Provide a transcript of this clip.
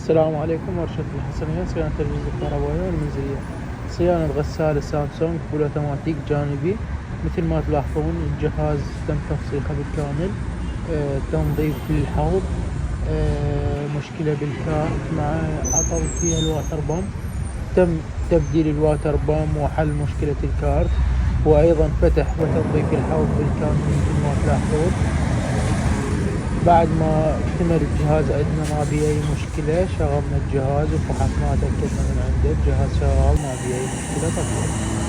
السلام عليكم. ورشة الحسنية، صيانة الأجهزة الكهربائية والمنزلية. صيانة غسالة سامسونج فول أوتوماتيك جانبي. مثل ما تلاحظون الجهاز تم تفسيخه بالكامل. تنظيف للحوض. مشكلة بالكارت مع عطل فيها الواتر بامب. تم تبديل الواتر بامب وحل مشكلة الكارت، وأيضا فتح وتنظيف الحوض بالكامل مثل ما تلاحظون. بعد ما اكتمل الجهاز عندنا ما في اي مشكلة، شغلنا الجهاز وفحصناه تأكدنا من عنده الجهاز شغال ما في اي مشكلة طبعا.